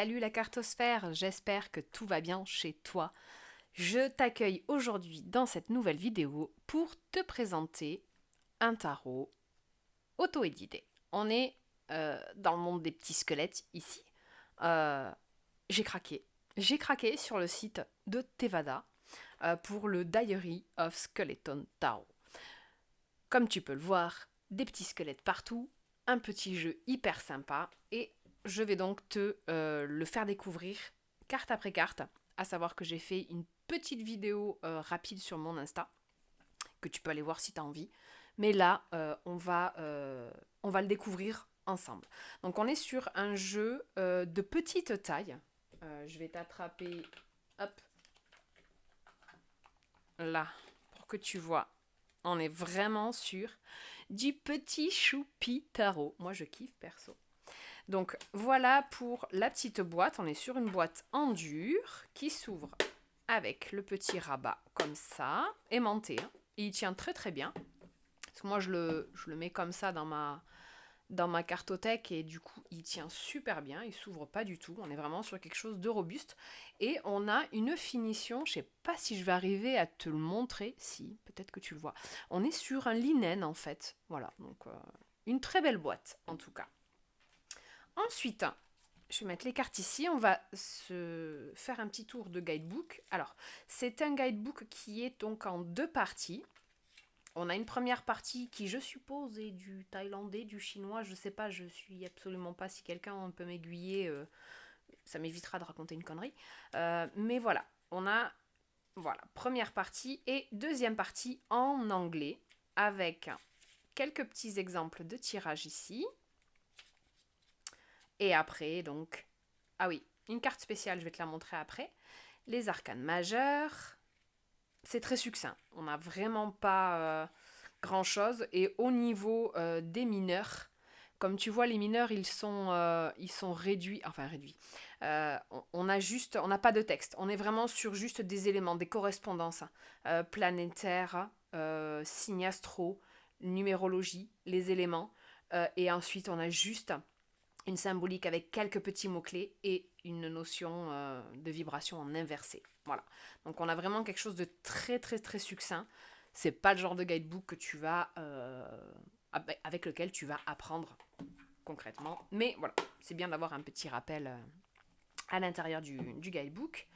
Salut la cartosphère, j'espère que tout va bien chez toi. Je t'accueille aujourd'hui dans cette nouvelle vidéo pour te présenter un tarot auto-édité. On est dans le monde des petits squelettes ici. Euh, j'ai craqué. J'ai craqué sur le site de Tevada pour le Diary of Skeleton Tarot. Comme tu peux le voir, des petits squelettes partout, un petit jeu hyper sympa et je vais donc te le faire découvrir carte après carte, à savoir que j'ai fait une petite vidéo rapide sur mon Insta, que tu peux aller voir si tu as envie. Mais là, on va le découvrir ensemble. Donc on est sur un jeu de petite taille. Je vais t'attraper, hop, là, pour que tu vois. On est vraiment sur du petit choupi tarot. Moi, je kiffe perso. Donc, voilà pour la petite boîte. On est sur une boîte en dur qui s'ouvre avec le petit rabat comme ça, aimanté. Hein. Et il tient très très bien. Parce que moi, je le mets comme ça dans ma cartothèque et du coup il tient super bien, il s'ouvre pas du tout, on est vraiment sur quelque chose de robuste et on a une finition, je sais pas si je vais arriver à te le montrer, si, peut-être que tu le vois, on est sur un linen en fait, voilà, donc une très belle boîte en tout cas. Ensuite, je vais mettre les cartes ici, on va se faire un petit tour de guidebook. Alors, c'est un guidebook qui est donc en deux parties. On a une première partie qui, je suppose, est du thaïlandais, du chinois, je sais pas, je suis absolument pas, si quelqu'un peut m'aiguiller, ça m'évitera de raconter une connerie. Mais voilà, on a, voilà, première partie et deuxième partie en anglais, avec quelques petits exemples de tirage ici. Et après, donc, ah oui, une carte spéciale, je vais te la montrer après. Les arcanes majeures, c'est très succinct, on n'a vraiment pas grand chose. Et au niveau des mineurs, comme tu vois, les mineurs ils sont réduits, enfin réduits. On a juste, on n'a pas de texte. On est vraiment sur juste des éléments, des correspondances planétaires, signes astraux, numérologie, les éléments. Et ensuite, on a juste une symbolique avec quelques petits mots-clés et une notion de vibration en inversé. Voilà. Donc on a vraiment quelque chose de très très très succinct. C'est pas le genre de guidebook que tu vas avec lequel tu vas apprendre concrètement. Mais voilà, c'est bien d'avoir un petit rappel à l'intérieur du guidebook.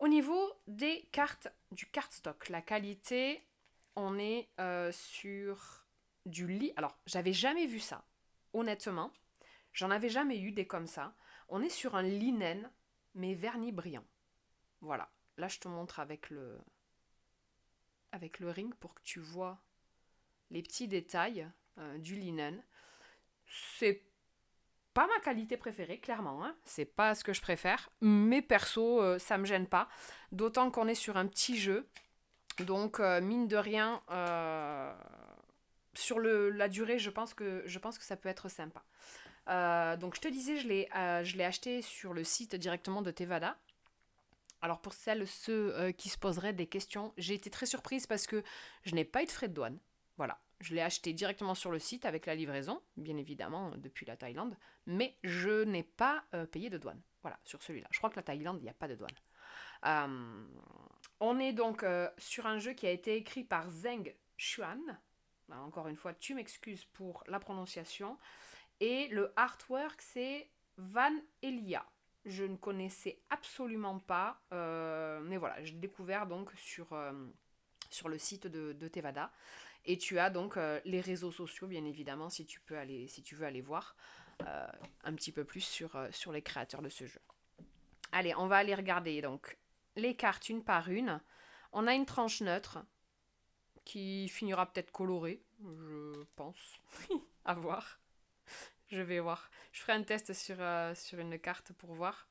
Au niveau des cartes, du cardstock, la qualité, on est sur du lit. Alors, j'avais jamais vu ça, honnêtement. J'en avais jamais eu des comme ça. On est sur un linen, mais vernis brillant. Voilà. Là, je te montre avec le ring pour que tu vois les petits détails du linen. C'est pas ma qualité préférée, clairement. Hein. C'est pas ce que je préfère. Mais perso, ça me gêne pas. D'autant qu'on est sur un petit jeu. Donc, mine de rien, sur la durée, je pense que ça peut être sympa. Donc je te disais, je l'ai acheté sur le site directement de Tevada. Alors pour ceux qui se poseraient des questions, j'ai été très surprise parce que je n'ai pas eu de frais de douane. Voilà, je l'ai acheté directement sur le site avec la livraison, bien évidemment depuis la Thaïlande, mais je n'ai pas payé de douane. Voilà, sur celui-là. Je crois que la Thaïlande, il n'y a pas de douane. Euh, on est donc sur un jeu qui a été écrit par Zheng Xuan. Encore une fois, tu m'excuses pour la prononciation. Et le artwork, c'est Van Elia. Je ne connaissais absolument pas, mais voilà, j'ai découvert donc sur le site de Tevada. Et tu as donc les réseaux sociaux, bien évidemment, si tu veux aller voir un petit peu plus sur les créateurs de ce jeu. Allez, on va aller regarder donc les cartes une par une. On a une tranche neutre qui finira peut-être colorée, je pense. À voir. Je vais voir. Je ferai un test sur une carte pour voir.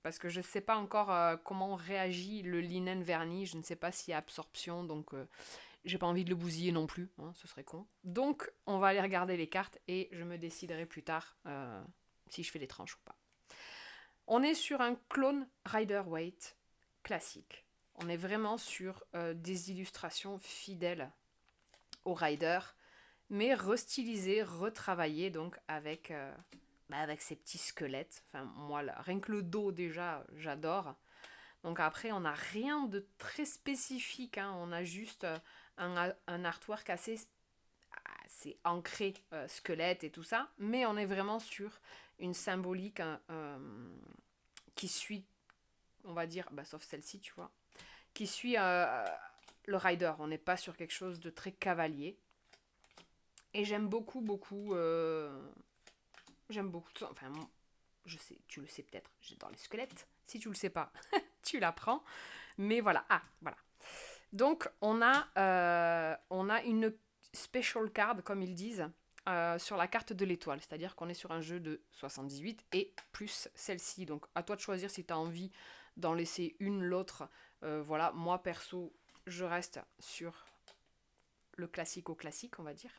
Parce que je ne sais pas encore comment réagit le linen verni. Je ne sais pas s'il y a absorption. Donc, j'ai pas envie de le bousiller non plus. Hein, ce serait con. Donc, on va aller regarder les cartes et je me déciderai plus tard si je fais les tranches ou pas. On est sur un clone Rider-Waite classique. On est vraiment sur des illustrations fidèles au Rider mais restylisé, retravaillé donc avec bah, avec ces petits squelettes. Enfin, moi, là, rien que le dos, déjà, j'adore. Donc après, on n'a rien de très spécifique, hein. On a juste un artwork assez ancré, squelette et tout ça. Mais on est vraiment sur une symbolique qui suit, on va dire, bah, sauf celle-ci, tu vois, qui suit le rider. On n'est pas sur quelque chose de très cavalier. Et j'aime beaucoup, beaucoup. J'aime beaucoup. Enfin, je sais, tu le sais peut-être, j'adore les squelettes. Si tu le sais pas, tu l'apprends. Mais voilà. Ah, voilà. Donc, on a une special card, comme ils disent, sur la carte de l'étoile. C'est-à-dire qu'on est sur un jeu de 78 et plus celle-ci. Donc, à toi de choisir si tu as envie d'en laisser une, l'autre. Voilà, moi, perso, je reste sur le classique au classique, on va dire.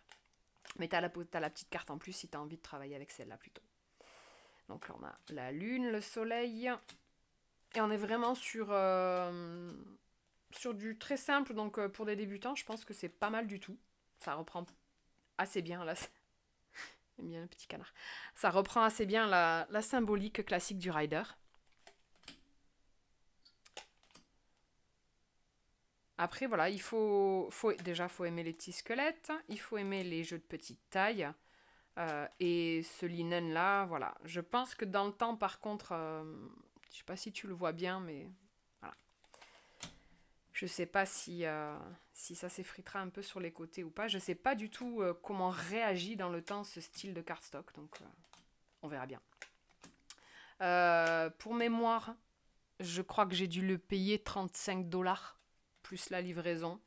Mais t'as la petite carte en plus si tu as envie de travailler avec celle-là plutôt. Donc, là, on a la lune, le soleil. Et on est vraiment sur du très simple, donc pour des débutants, je pense que c'est pas mal du tout. Ça reprend assez bien, là, j'aime bien le petit canard. Ça reprend assez bien la symbolique classique du rider. Après, voilà, déjà faut aimer les petits squelettes, il faut aimer les jeux de petite taille. Et ce linen là, voilà. Je pense que dans le temps, par contre, je sais pas si tu le vois bien, mais voilà. Je sais pas si ça s'effritera un peu sur les côtés ou pas. Je sais pas du tout comment réagit dans le temps ce style de cardstock, donc on verra bien. Pour mémoire, je crois que j'ai dû le payer 35$ plus la livraison,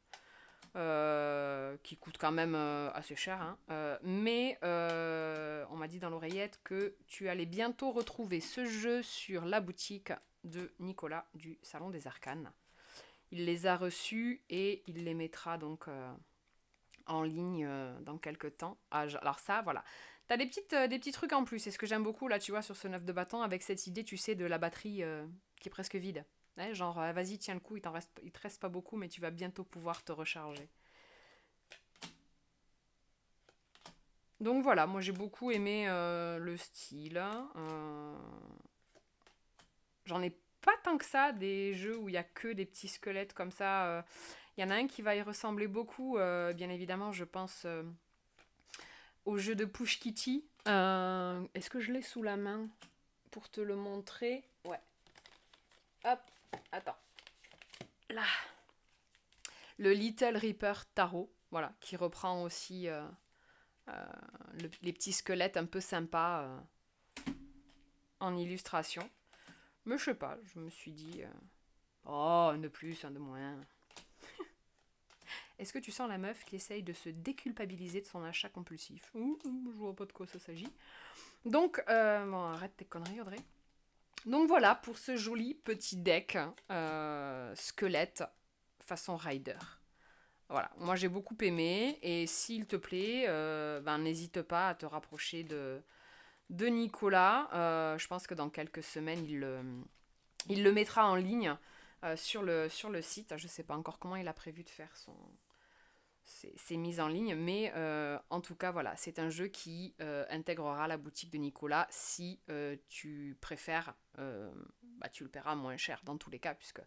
qui coûte quand même assez cher, hein. Mais on m'a dit dans l'oreillette que tu allais bientôt retrouver ce jeu sur la boutique de Nicolas du Salon des Arcanes. Il les a reçus et il les mettra donc en ligne dans quelques temps. Alors ça, voilà. T'as des petits trucs en plus. C'est ce que j'aime beaucoup, là, tu vois, sur ce 9 de bâton, avec cette idée, tu sais, de la batterie qui est presque vide. Ouais, genre, vas-y, tiens le coup, il te reste pas beaucoup, mais tu vas bientôt pouvoir te recharger. Donc voilà, moi j'ai beaucoup aimé le style. J'en ai pas tant que ça, des jeux où il y a que des petits squelettes comme ça. Il y en a un qui va y ressembler beaucoup, bien évidemment, je pense au jeu de Push Kitty. Est-ce que je l'ai sous la main pour te le montrer? Ouais. Hop, attends. Là. Le Little Reaper Tarot, voilà, qui reprend aussi les petits squelettes un peu sympas en illustration. Mais je sais pas, je me suis dit, oh, un de plus, un de moins. Est-ce que tu sens la meuf qui essaye de se déculpabiliser de son achat compulsif? Je vois pas de quoi ça s'agit. Donc, bon, arrête tes conneries, Audrey. Donc voilà pour ce joli petit deck squelette façon rider. Voilà, moi j'ai beaucoup aimé et s'il te plaît, n'hésite pas à te rapprocher de Nicolas. Je pense que dans quelques semaines, il le mettra en ligne sur le site. Je ne sais pas encore comment il a prévu de faire ses mises en ligne, mais en tout cas, voilà, c'est un jeu qui intégrera la boutique de Nicolas si tu préfères. Tu le paieras moins cher dans tous les cas, puisque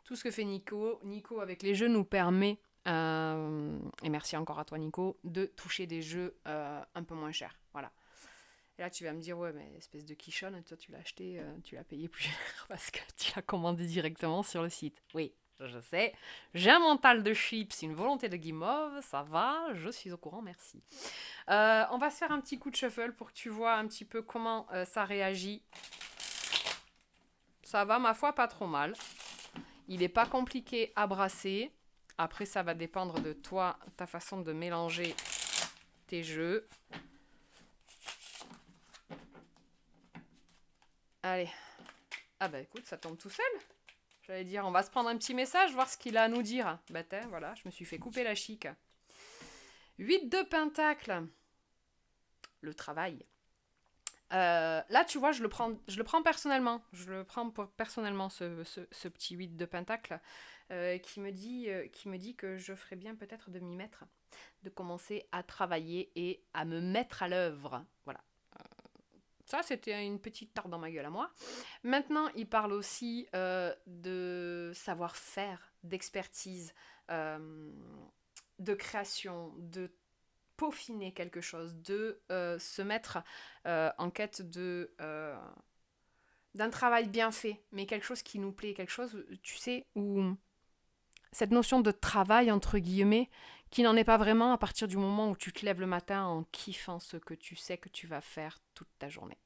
tout ce que fait Nico avec les jeux nous permet, et merci encore à toi Nico, de toucher des jeux un peu moins chers. Voilà. Et là, tu vas me dire, ouais, mais espèce de quichonne, toi, tu l'as acheté, tu l'as payé plus cher parce que tu l'as commandé directement sur le site. Oui, je sais. J'ai un mental de chips, une volonté de guimauve, ça va, je suis au courant, merci. On va se faire un petit coup de shuffle pour que tu vois un petit peu comment ça réagit. Ça va, ma foi, pas trop mal. Il n'est pas compliqué à brasser. Après, ça va dépendre de toi, ta façon de mélanger tes jeux. Allez. Ah bah écoute, ça tombe tout seul. J'allais dire, on va se prendre un petit message, voir ce qu'il a à nous dire. Bah voilà, je me suis fait couper la chic. 8 de pentacle. Le travail. Là, tu vois, je le prends personnellement. Je le prends personnellement, ce petit 8 de pentacle, qui me dit que je ferais bien peut-être de m'y mettre, de commencer à travailler et à me mettre à l'œuvre. Voilà. Ça, c'était une petite tarte dans ma gueule à moi. Maintenant, il parle aussi de savoir-faire, d'expertise, euh, de création, de peaufiner quelque chose, de se mettre en quête d'un travail bien fait, mais quelque chose qui nous plaît, quelque chose, tu sais, où cette notion de travail, entre guillemets, qui n'en est pas vraiment à partir du moment où tu te lèves le matin en kiffant ce que tu sais que tu vas faire toute ta journée.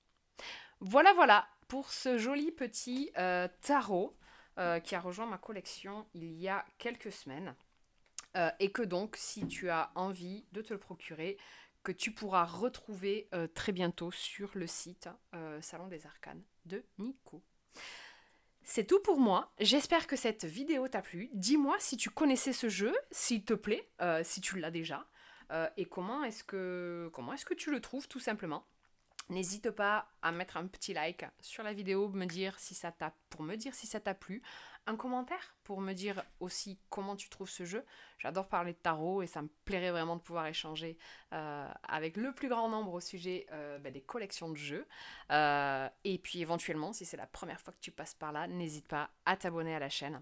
Voilà, voilà, pour ce joli petit tarot qui a rejoint ma collection il y a quelques semaines. Et que donc, si tu as envie de te le procurer, que tu pourras retrouver très bientôt sur le site Salon des Arcanes de Nico. C'est tout pour moi. J'espère que cette vidéo t'a plu. Dis-moi si tu connaissais ce jeu, s'il te plaît, si tu l'as déjà, et comment est-ce que tu le trouves tout simplement. N'hésite pas à mettre un petit like sur la vidéo, pour me dire si ça t'a plu. Un commentaire pour me dire aussi comment tu trouves ce jeu. J'adore parler de tarot et ça me plairait vraiment de pouvoir échanger avec le plus grand nombre au sujet des collections de jeux. Et puis éventuellement, si c'est la première fois que tu passes par là, n'hésite pas à t'abonner à la chaîne.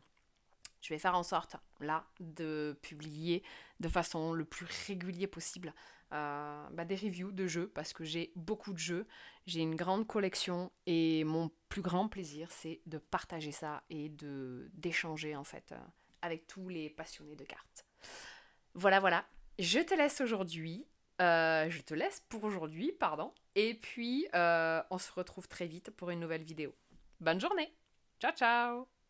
Je vais faire en sorte, là, de publier de façon le plus régulière possible des reviews de jeux, parce que j'ai beaucoup de jeux, j'ai une grande collection, et mon plus grand plaisir, c'est de partager ça et d'échanger, en fait, avec tous les passionnés de cartes. Voilà, voilà. Je te laisse pour aujourd'hui, pardon. Et puis, on se retrouve très vite pour une nouvelle vidéo. Bonne journée. Ciao, ciao.